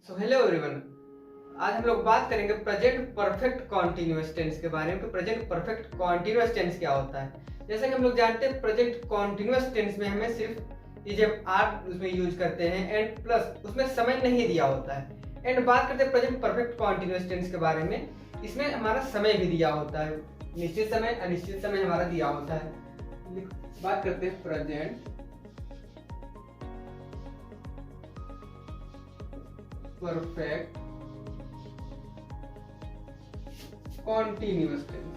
So hello everyone. आज हम लोग बात करेंगे प्रेजेंट परफेक्ट कॉन्टिन्यूअस टेंस के बारे में कि प्रेजेंट परफेक्ट कॉन्टिन्यूअस टेंस क्या होता है। जैसे कि हम लोग जानते हैं प्रेजेंट कॉन्टिन्यूअस टेंस में हमें सिर्फ जब आर उसमें यूज करते हैं एंड प्लस उसमें समय नहीं दिया होता है। एंड बात करते हैं प्रेजेंट परफेक्ट कॉन्टिन्यूअस टेंस के बारे में, इसमें हमारा समय भी दिया होता है, निश्चित समय अनिश्चित समय हमारा दिया होता है। बात करते हैं present perfect continuous tense.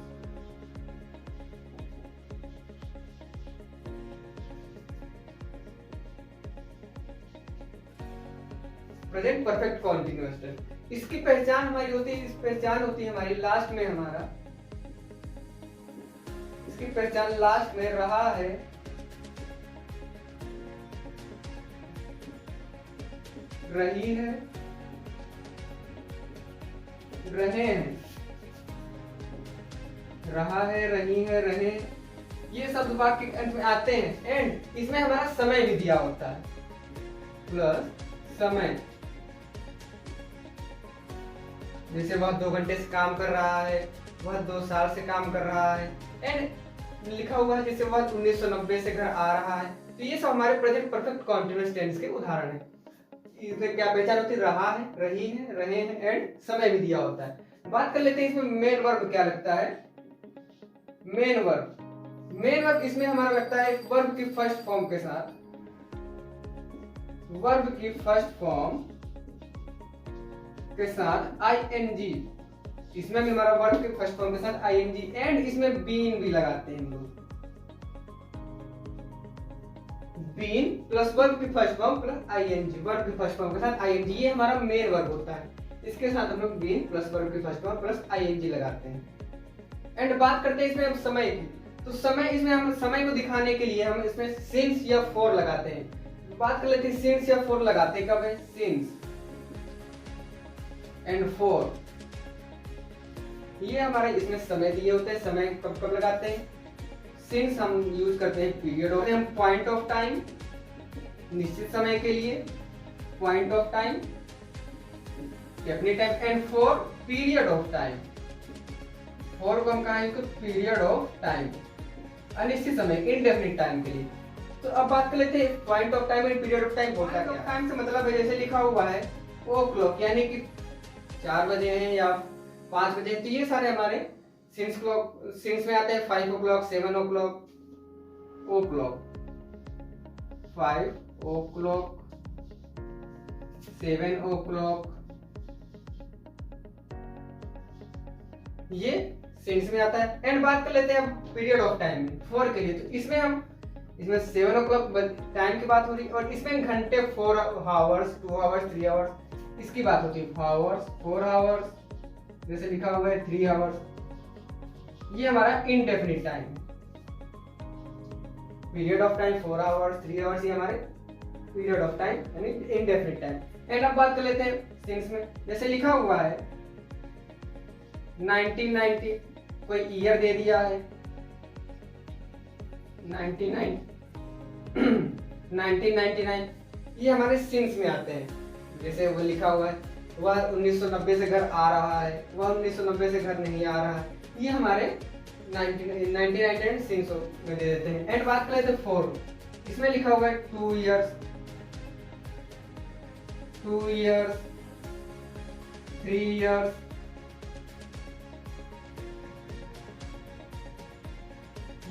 Present perfect continuous tense, इसकी पहचान हमारी होती है, इस पहचान होती है हमारी लास्ट में, हमारा इसकी पहचान लास्ट में रहा है, रही है, रहे हैं, रहा है, रही है, रहे, ये शब्द वाक्य के अंत में आते हैं एंड इसमें हमारा समय भी दिया होता है, प्लस समय। जैसे वह 2 घंटे से काम कर रहा है, वह 2 साल से काम कर रहा है एंड लिखा हुआ है जैसे वह 1990 से घर आ रहा है। तो ये सब हमारे प्रेजेंट परफेक्ट कॉन्टिन्यूअस टेंस के उदाहरण है। इसमें क्या पहचान होती है, रहा है, रही है, रहे हैं एंड समय भी दिया होता है। बात कर लेते हैं इसमें मेन वर्ब क्या लगता है। मेन वर्ब इसमें हमारा लगता है वर्ब की फर्स्ट फॉर्म के साथ, वर्ब की फर्स्ट फॉर्म के साथ आईएनजी। इसमें भी हमारा वर्ब के फर्स्ट फॉर्म के साथ आईएनजी एंड इसमें बीन भी लगाते हैं हम लोग। बीन प्लस वर्ब की first form plus ING, verb की फर्स्ट फॉर्म के साथ आईएनजी, ये हमारा मेन वर्ब होता है। इसके साथ हम लोग बीन प्लस वर्ब की फर्स्ट फॉर्म प्लस आईएनजी लगाते हैं। एंड बात करते हैं इसमें हम समय की, तो समय इसमें हम समय को दिखाने के लिए हम इसमें सिंस या फॉर लगाते हैं। बात कर लेते हैं सिंस या फॉर लगाते कब है, सिंस एंड फॉर, ये हमारे इसमें समय दिए होते हैं। समय कब कब लगाते हैं, सिंस हम यूज करते हैं पीरियड ऑफ, हम पॉइंट ऑफ टाइम निश्चित समय के लिए, point of time definite time and for period of time. For को हम कहेंगे पीरियड ऑफ टाइम, अनिश्चित समय इनडेफिनिट टाइम के लिए। तो अब बात कर लेते हैं point of time and period of time होता है क्या। टाइम से मतलब है जैसे लिखा हुआ है ओ क्लॉक, यानी कि 4 बजे हैं या 5 बजे, तो ये सारे हमारे सिंस क्लॉक, सिंस में आते हैं 5 o'clock, 7 o'clock, ओ क्लॉक, 5 o'clock, 7 o'clock, ये सिंस में आता है। एंड बात कर लेते हैं हम पीरियड ऑफ टाइम में, 4 के लिए, तो इसमें 7 o'clock टाइम की बात हो रही है और इसमें घंटे 4 hours, 2 hours, 3 hours इसकी बात होती है, 4 hours, जैसे लिखा हुआ है 3 hours, ये हमारा indefinite time. Period of time 4 hours, 3 hours, ये हमारे पीरियड ऑफ टाइम यानी इनडेफिनिट टाइम। एंड अब बात कर लेते हैं सिंस में, जैसे लिखा हुआ है 1990, कोई ईयर दे दिया है 1999, ये हमारे सिंस में आते हैं। जैसे वो लिखा हुआ है वह 1990 से घर आ रहा है, वह 1990 से घर नहीं आ रहा है, ये हमारे 99 एंड सिंस में दे देते हैं। एंड बात कर लेते हैं 4, इसमें लिखा हुआ है 2 years, 3 years,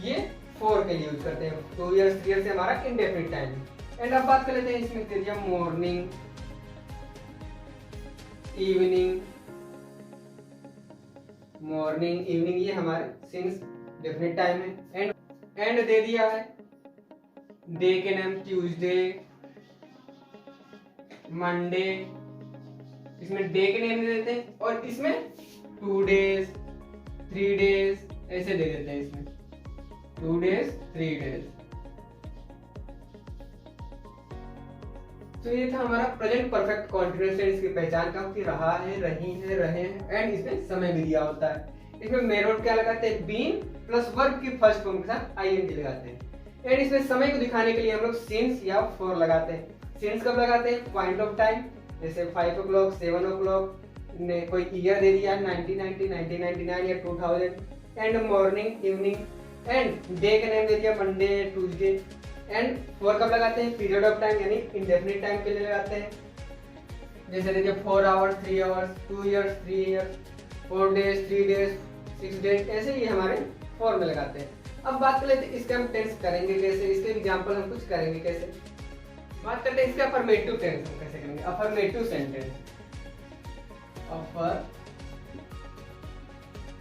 ये 4 के लिए यूज करते हैं। 2 years, 3 years से हमारा इंडेफिनिट टाइम। एंड अब बात कर लेते हैं इसमें दे दिया मॉर्निंग, इवनिंग, मॉर्निंग, इवनिंग, ये हमारे सिंस डेफिनिट टाइम है। एंड दे दिया है डे के नाम ट्यूसडे, मंडे, इसमें डे के नेम दे देते हैं और इसमें 2 days, 3 days ऐसे दे देते हैं। इसमें 2 days, 3 days। तो ये था हमारा प्रेजेंट परफेक्ट कॉन्टिन्यूअस टेंस की पहचान का, कि रहा है, रही है, रहे हैं एंड इसमें समय भी दिया होता है। इसमें मेन वर्ब क्या लगाते हैं, बीन प्लस वर्ब की फर्स्ट फॉर्म के साथ आईएनजी लगाते हैं। एंड इसमें समय को दिखाने के लिए हम लोग सिंस या फॉर लगाते हैं। सिंस कब लगाते हैं, पॉइंट ऑफ टाइम, जैसे 5 o'clock, 7 o'clock ने कोई ईयर दे दिया 1990, 1999 या 2000 and morning, evening and day का नेम दे दिया मंडे, ट्यूसडे एंड 4 कब लगाते हैं? पीरियड ऑफ टाइम यानी इंडेफिनिट टाइम के लिए लगाते हैं। जैसे देखिए 4 hours, 3 hours, 2 years, 3 years, 4 days, 3 days, 6 days, ऐसे ही हमारे 4 में लगाते हैं। अब बात कर लेते हैं इसके हम टेंस करेंगे कैसे, इसके एग्जांपल हम कुछ करेंगे कैसे। बात करते हैं इसके अफर्मेटिव टेंस हम कैसे करेंगे। अफर्मेटिव सेंटेंस,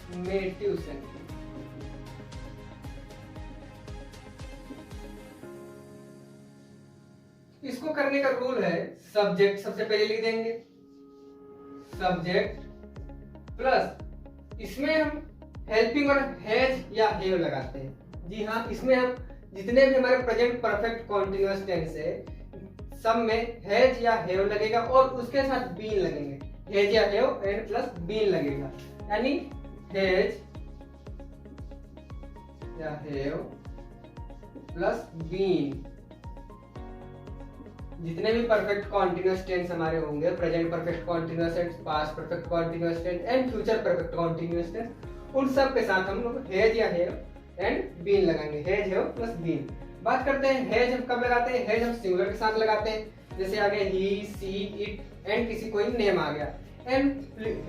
अफर्मेटिव सेंटेंस इसको करने का रूल है, सब्जेक्ट सबसे पहले लिख देंगे, सब्जेक्ट प्लस इसमें हम हेल्पिंग और हैज या हैव लगाते हैं। जी हाँ, इसमें हम जितने भी हमारे प्रेजेंट परफेक्ट कॉन्टिन्यूअस टेंस है सब में हैज या हैव लगेगा और उसके साथ बीन लगेंगे। हैज या हैव एंड प्लस बीन लगेगा, यानी हैज या हैव प्लस बीन। जितने भी परफेक्ट कॉन्टिन्यूअस टेंस हमारे होंगे, present perfect continuous tense, past perfect continuous tense and future perfect continuous tense, उन सब के साथ हम लोग हैज या हैव एंड बीन लगाएंगे। Has, have plus been. बात करते हैं हैज हम कब लगाते हैं। हैज हम सिंगुलर के साथ लगाते हैं, जैसे आ गया ही, सी, इट एंड किसी कोई नेम आ गया। एंड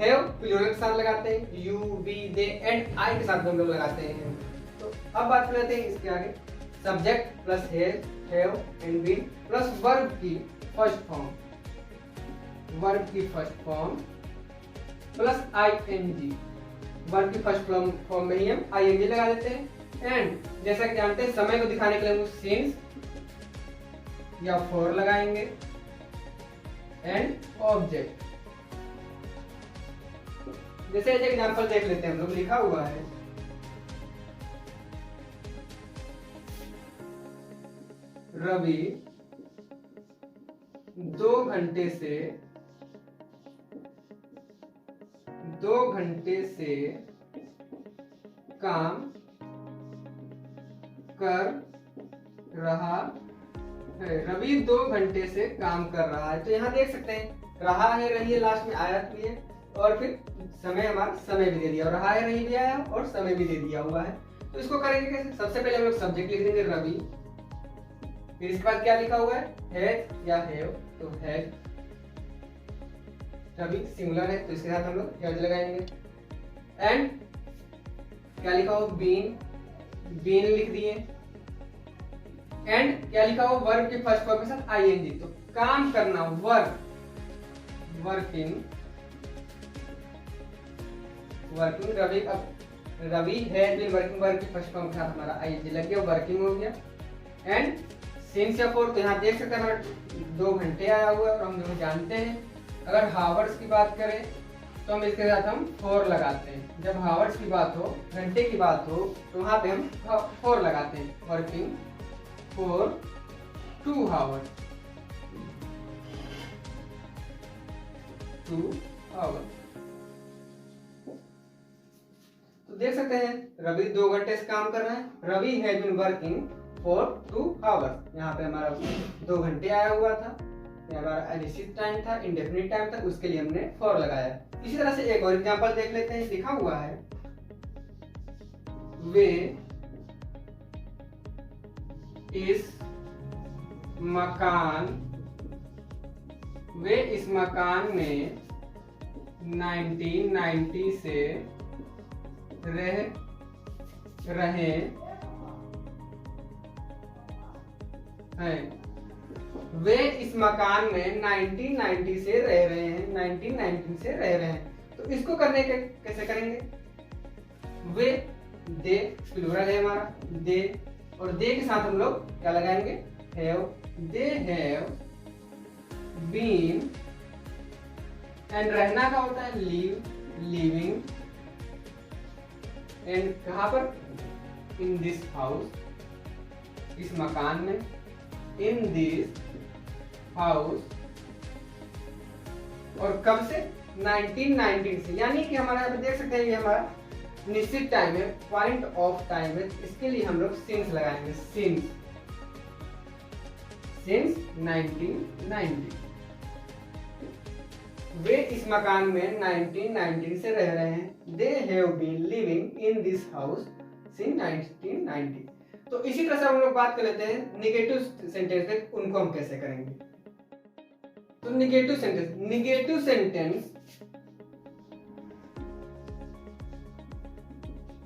हैव प्लूरल के साथ लगाते हैं, you, we, they and I के साथ हम लोग लगाते हैं। तो अब बात करते हैं इसके आगे, subject plus has, have and been plus verb की फर्स्ट फॉर्म, वर्ब की first form plus ING. Verb की फर्स्ट फॉर्म में ही हम आईएनजी लगा देते हैं। एंड जैसा कि जानते हैं समय को दिखाने के लिए हम सिंस या फॉर लगाएंगे एंड ऑब्जेक्ट। जैसे एक एग्जांपल देख लेते हैं हम लोग, लिखा हुआ है रवि 2 घंटे से काम कर रहा है। रवि 2 घंटे से काम कर रहा है। तो यहाँ देख सकते हैं रहा है, रही है, लास्ट में आया भी है और फिर समय, हमारा समय भी दे दिया, और रहा है, रही भी आया और समय भी दे दिया हुआ है। तो इसको करेंगे कैसे? सबसे पहले हम लोग सब्जेक्ट लिख देंगे रवि, फिर इसके बाद क्या लिखा हुआ है? हैज या हैव। तो हैज, रवि सिंगुलर है तो इसके साथ हम लोग हैज लगाएंगे। एंड क्या लिखा हो? बीन, बीन लिख दिए। एंड क्या लिखा हो? वर्ब के फर्स्ट फॉर्म के साथ आईएनजी। तो काम करना, वर्क, वर्किंग, वर्किंग। रवि, अब Ravi has been working, verb की फर्स्ट फॉर्म के साथ हमारा आईएनजी लग गया, वर्किंग हो गया। एंड सिंस या फॉर, तो यहाँ देख सकते हैं हमारा 2 घंटे आया हुआ है और हम लोग जानते हैं अगर हावर्स की बात करें तो हम इसके साथ हम फॉर लगाते हैं। जब हावर्स की बात हो, घंटे की बात हो, तो वहां पे हम फॉर लगाते हैं। Working for 2 hours, 2 hours. तो देख सकते हैं रवि 2 घंटे से काम कर रहा है। Ravi has been working for 2 hours. यहाँ पे हमारा 2 घंटे आया हुआ था, हमारा अनिश्चित टाइम था, इंडेफिनिट टाइम था, उसके लिए हमने फॉर लगाया। इसी तरह से एक और एग्जांपल देख लेते हैं। लिखा हुआ है वे इस मकान में 1990 से रहे हैं। वे इस मकान में 1990 से रह रहे हैं, 1990 से रह रहे हैं। तो इसको करने के कैसे करेंगे? वे, दे प्लूरल है हमारा, दे, और दे के साथ हम लोग क्या लगाएंगे? Have. They have been, and रहना का होता है लिव, लिविंग, एंड कहां पर? इन दिस हाउस, इस मकान में, इन दिस हाउस, और कब से? 1990 से। यानी कि हमारा यहाँ पे देख सकते हैं ये हमारा निश्चित टाइम है, पॉइंट ऑफ टाइम है। इसके लिए हम लोग सिंस लगाएंगे, सिंस 1990। वे इस मकान में 1919 से रह रहे हैं। They have been living in this house since 1990। तो इसी तरह से हम लोग बात कर लेते हैं निगेटिव सेंटेंस पे, उनको हम कैसे करेंगे। तो निगेटिव सेंटेंस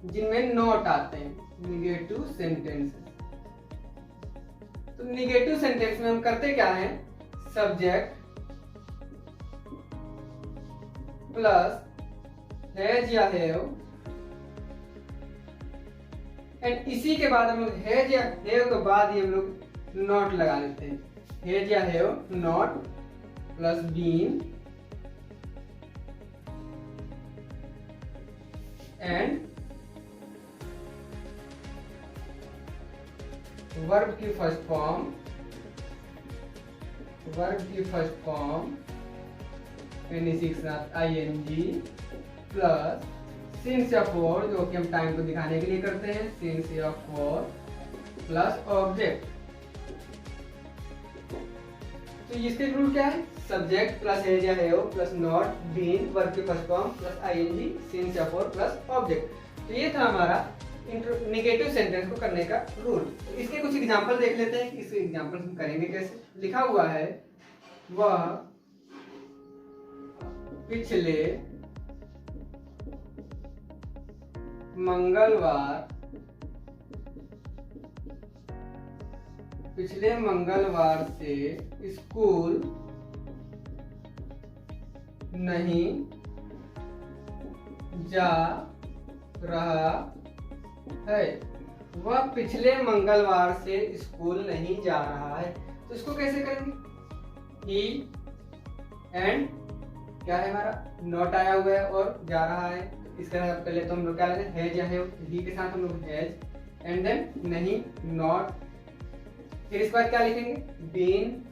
जिनमें नॉट आते हैं, निगेटिव सेंटेंस। तो निगेटिव सेंटेंस में हम करते क्या है, सब्जेक्ट प्लस हैज या हैव, एंड इसी के बाद हम लोग हैज या हैव के बाद ही हम लोग नॉट लगा लेते हैं। हैज या have not plus been and verb की फर्स्ट फॉर्म फिनिशिंग के साथ ing प्लस सिंस या फॉर, जो कि हम टाइम को दिखाने के लिए करते हैं, सिंस या फॉर प्लस ऑब्जेक्ट। तो इसके रूल क्या है, सब्जेक्ट प्लस हैज या have plus not been verb की first form plus ing since या फॉर प्लस ऑब्जेक्ट। तो ये था हमारा निगेटिव सेंटेंस को करने का रूल। तो इसके कुछ एग्जांपल देख लेते हैं, इस एग्जांपल हम करेंगे कैसे। लिखा हुआ है वह पिछले मंगलवार से स्कूल नहीं जा रहा है। वह पिछले मंगलवार से स्कूल नहीं जा रहा है। तो इसको कैसे करेंगे, ही एंड क्या है हमारा नॉट आया हुआ है और जा रहा है। इस तरह पहले तो हम लोग क्या लेते हैं, हैज या हैव, ही के साथ हम लोग हैज एंड देन नहीं नॉट, फिर इसके बाद क्या लिखेंगे, बीन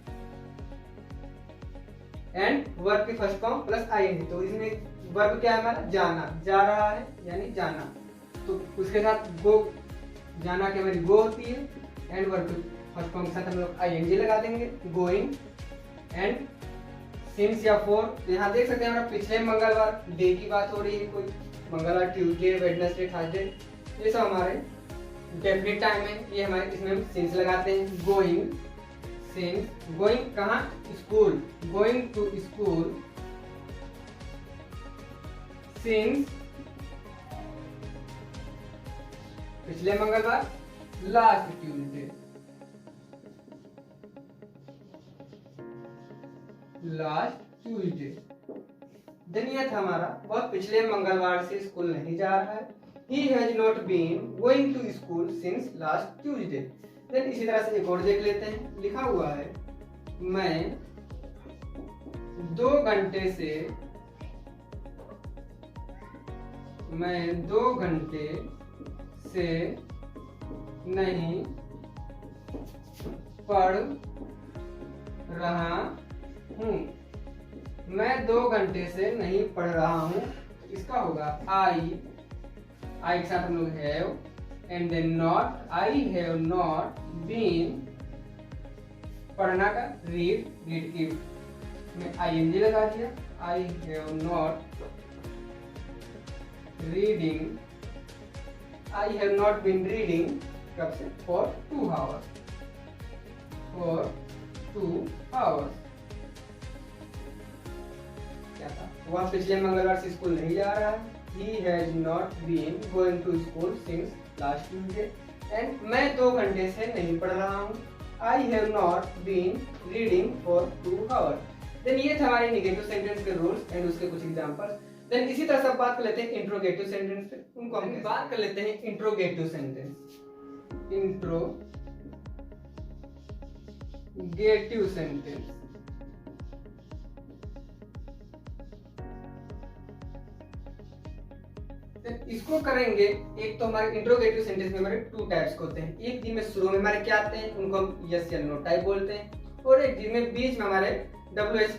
एंड वर्ब की फर्स्ट फॉर्म प्लस ing। तो इसमें वर्ब क्या है हमारा, जाना, जा रहा है यानी जाना। तो उसके साथ गो, जाना के बाद गो होती है, एंड वर्ब की फर्स्ट फॉर्म के साथ हम लोग ing लगा देंगे, गोइंग एंड सिंस या फॉर। तो यहाँ देख सकते हैं हमारा पिछले मंगलवार, डे की बात हो रही है, कोई मंगलवार, ट्यूसडे, वेडनेसडे, थर्सडे, ये सब हमारे डेफिनेट टाइम है। ये हमारे इसमें हम सिंस लगाते हैं, गोइंग सिंस, गोइंग कहाँ, school, going to school since पिछले मंगलवार, लास्ट ट्यूसडे, देन ये था हमारा वह पिछले मंगलवार से स्कूल नहीं जा रहा है। He has not been going to school since last Tuesday। Then इसी तरह से एक और देख लेते हैं। लिखा हुआ है मैं 2 घंटे से नहीं पढ़ रहा हूँ। मैं 2 घंटे से नहीं पढ़ रहा हूँ। इसका होगा आई के साथ हम लोग have and then not, I have not been, पढ़ना का रीड की मैं ing लगा दिया, I have not reading, I have not been reading कब से, फॉर 2 आवर्स। क्या था, वह पिछले मंगलवार से स्कूल नहीं जा रहा है। He has not been going to school since last Tuesday। and मैं 2 घंटे से नहीं पढ़ रहा हूँ। I have not been reading for 2 hours। Then ये थे हमारे नेगेटिव सेंटेंस के रूल्स एंड उसके कुछ एग्जांपल्स। देन इसी तरह से बात कर लेते हैं इंट्रोगेटिव सेंटेंस पे, उनको हम बात कर लेते हैं इंट्रोगेटिव सेंटेंस। इंट्रोगेटिव सेंटेंस इसको करेंगे। एक तो हमारे इंट्रोगेटिव सेंटेंस में हमारे 2 टाइप्स के होते हैं। एक जिनमें शुरू में हमारे क्या आते हैं, उनको हम यस या नो टाइप बोलते हैं, और एक जिनमें बीच में हमारे WH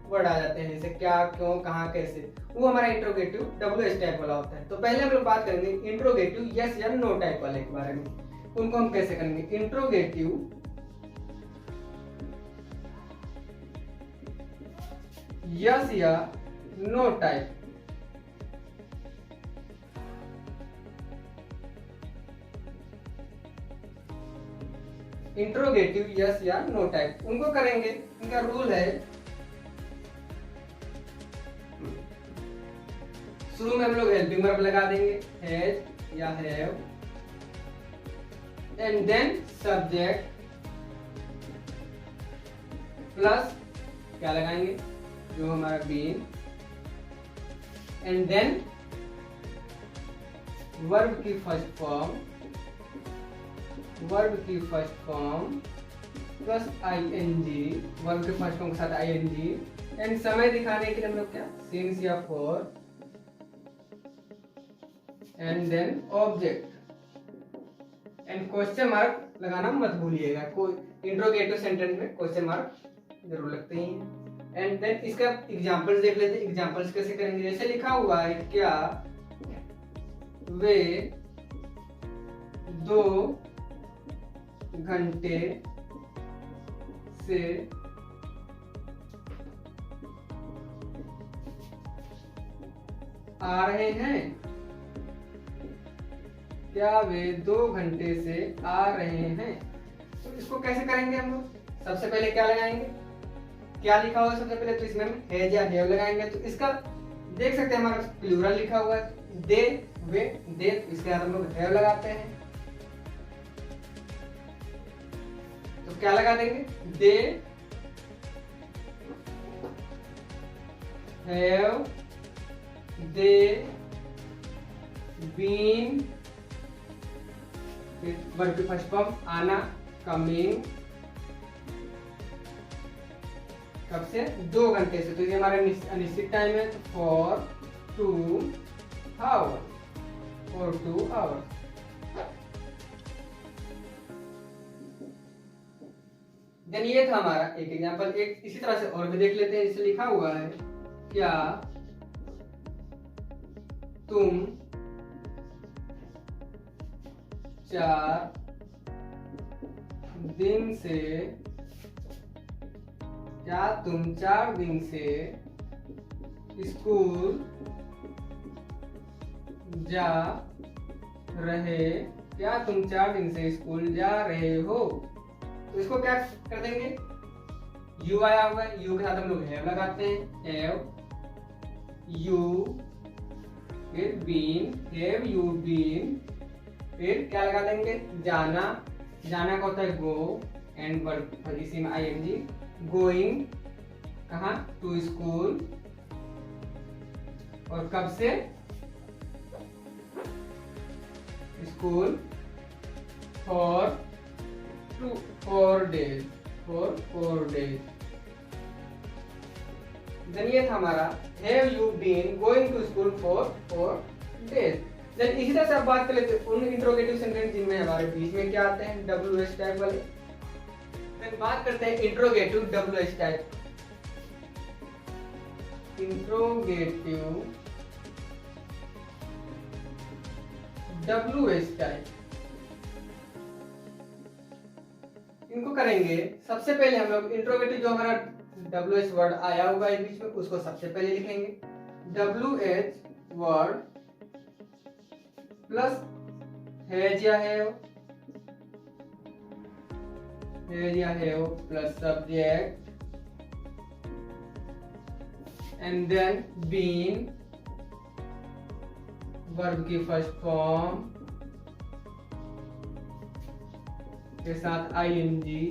वर्ड आ जाते हैं, जैसे क्या, क्यों, कहाँ, कैसे, वो हमारा इंट्रोगेटिव WH टाइप वाला होता है। तो पहले हम लोग बात करेंगे इंट्रोगेटिव यस या नो टाइप वाले के बारे में। उनको हम कैसे करेंगे, इंट्रोगेटिव यस या नो टाइप। इंट्रोगेटिव यस या नो टाइप उनको करेंगे। इनका रूल है, शुरू में हम लोग हेल्पिंग वर्ब लगा देंगे, हैज या have, and then subject plus क्या लगाएंगे, जो हमारा बीन, एंड देन वर्ब की फर्स्ट फॉर्म, वर्ब की first form plus ING, verb के फर्स्ट फॉर्म के साथ आईएनजी, एंड समय दिखाने के लिए हम लोग क्या, सिंस या for, and then object, and question mark लगाना मत भूलिएगा, कोई इंट्रोगेटिव सेंटेंस में क्वेश्चन मार्क जरूर लगते ही हैं। एंड देन इसका एग्जांपल्स देख लेते हैं, एग्जांपल्स कैसे करेंगे। जैसे लिखा हुआ है, क्या वे 2 घंटे से आ रहे हैं, क्या वे 2 घंटे से आ रहे हैं। तो इसको कैसे करेंगे हम लोग, सबसे पहले क्या लगाएंगे, क्या लिखा हुआ है सबसे पहले, तो इसमें हम हैज या हैव लगाएंगे। तो इसका देख सकते हैं हमारा प्लूरल लिखा हुआ है, दे वे दे, तो इसके बाद हम लोग हैव लगाते हैं। तो क्या लगा देंगे, they have, they been, verb की फर्स्ट फॉर्म आना, कमिंग, कब से, 2 घंटे से, तो ये हमारा अनिश्चित टाइम है, तो for 2 hour, for 2 hour. Then ये था हमारा एक एग्जांपल। एक इसी तरह से और भी देख लेते हैं। इसे लिखा हुआ है, क्या तुम 4 दिन से, क्या तुम 4 दिन से स्कूल जा रहे, क्या तुम 4 दिन से स्कूल जा रहे हो। तो इसको क्या कर देंगे, यू आया हुआ है, यू के साथ हम लोग हैव लगाते हैं, हैव यू, फिर बीन, हैव यू बीन, फिर क्या लगा देंगे, जाना, जाना का होता है गो, एंड वर्ब इसी में आईएनजी, गोइंग, कहाँ, टू स्कूल, और कब से, school, for 4 days, for 4 days. Then ये था हमारा, have you been going to school for 4 days. Then इसी तरह से आप बात कर लेते हैं उन इंट्रोगेटिव सेंटेंस जिनमें हमारे बीच में क्या आते हैं, WH टाइप वाले। देन बात करते हैं interrogative WH type. Interrogative WH type इनको करेंगे। सबसे पहले हम लोग इंट्रोगेटिव जो हमारा WH वर्ड आया हुआ है बीच में, उसको सबसे पहले लिखेंगे, WH वर्ड प्लस हैज या हैव, हैज या have plus subject, and then been, verb की फर्स्ट फॉर्म के साथ आईएनजी,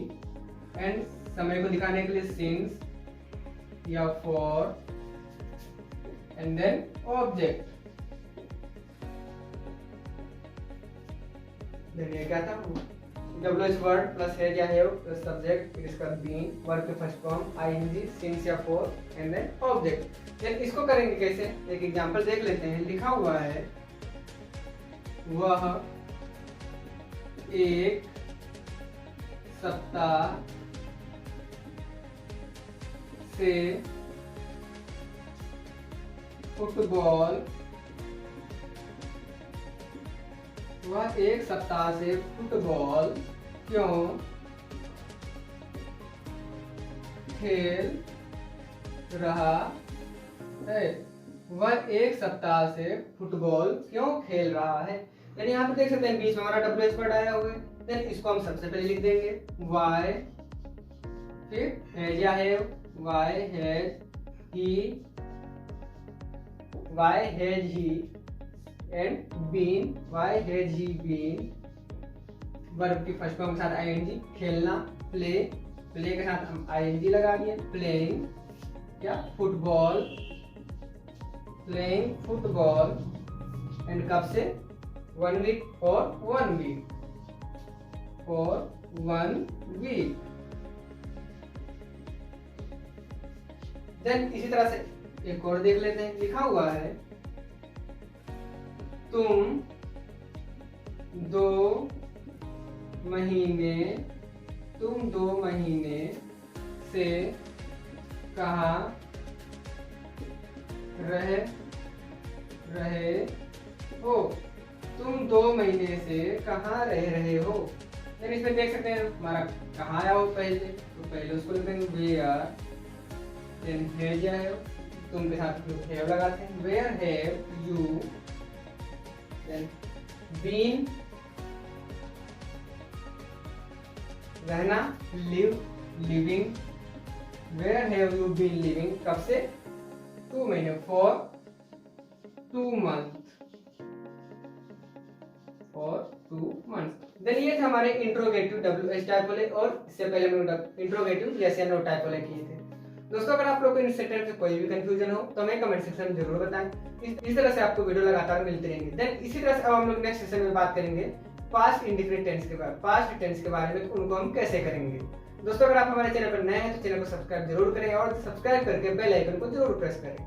एंड समय को दिखाने के लिए सिंस या for, and then object. Then ये क्या था, WH वर्ड प्लस हैज या हैव प्लस सब्जेक्ट, इसका बीन, वर्ब के फर्स्ट फॉर्म आईएनजी, सिंस या for, and then object. Then इसको करेंगे कैसे, एक एग्जांपल देख लेते हैं। लिखा हुआ है, वह एक सप्ताह से फुटबॉल, वह एक सप्ताह से फुटबॉल क्यों खेल रहा है। है वह एक सप्ताह से फुटबॉल क्यों खेल रहा है। यानी यहाँ पे देख सकते हैं बीच में हमारा WH वर्ड आया हुआ है। देन इसको हम सबसे पहले लिख देंगे वाई, फिर हैज या have, why has he and been, why has he been verb की फर्स्ट फॉर्म के साथ आईएनजी, खेलना प्ले, प्ले के साथ हम आईएनजी लगा दिए, प्लेइंग क्या फुटबॉल, प्लेइंग फुटबॉल एंड कब से 1 वीक और 1 वीक और 1 वीक। देन इसी तरह से एक और देख लेते हैं, लिखा हुआ है तुम 2 महीने से कहाँ रहे हो, तुम 2 महीने से कहाँ रह रहे हो। यानी इसमें देख सकते हैं हमारा कहाँ आया हो पहले, तो पहले उसको लिख देंगे वेयर, देन हैज या हैव, तुम के साथ हैव लगाते हैं, where have you, then been रहना, live living, where have you been living कब से 2 महीने, for 2 month, for 2 month. Then ये थे हमारे इंट्रोगेटिव WH टाइप वाले, और इससे पहले हम इंट्रोगेटिव यस या नो टाइप वाले किए थे। दोस्तों अगर आप लोग को इन सेंटेंस में कोई भी कंफ्यूजन हो तो हमें कमेंट सेक्शन में जरूर बताएं। इस तरह से आपको वीडियो लगातार मिलते रहेंगे। देन इसी तरह से अब हम लोग नेक्स्ट सेशन में बात करेंगे पास्ट इंडिफिनिट टेंस के बारे में, पास्ट टेंस के बारे में, उनको हम कैसे करेंगे। दोस्तों अगर आप हमारे चैनल पर नए हैं तो चैनल को सब्सक्राइब जरूर करें और सब्सक्राइब करके बेल आइकन को जरूर प्रेस करें।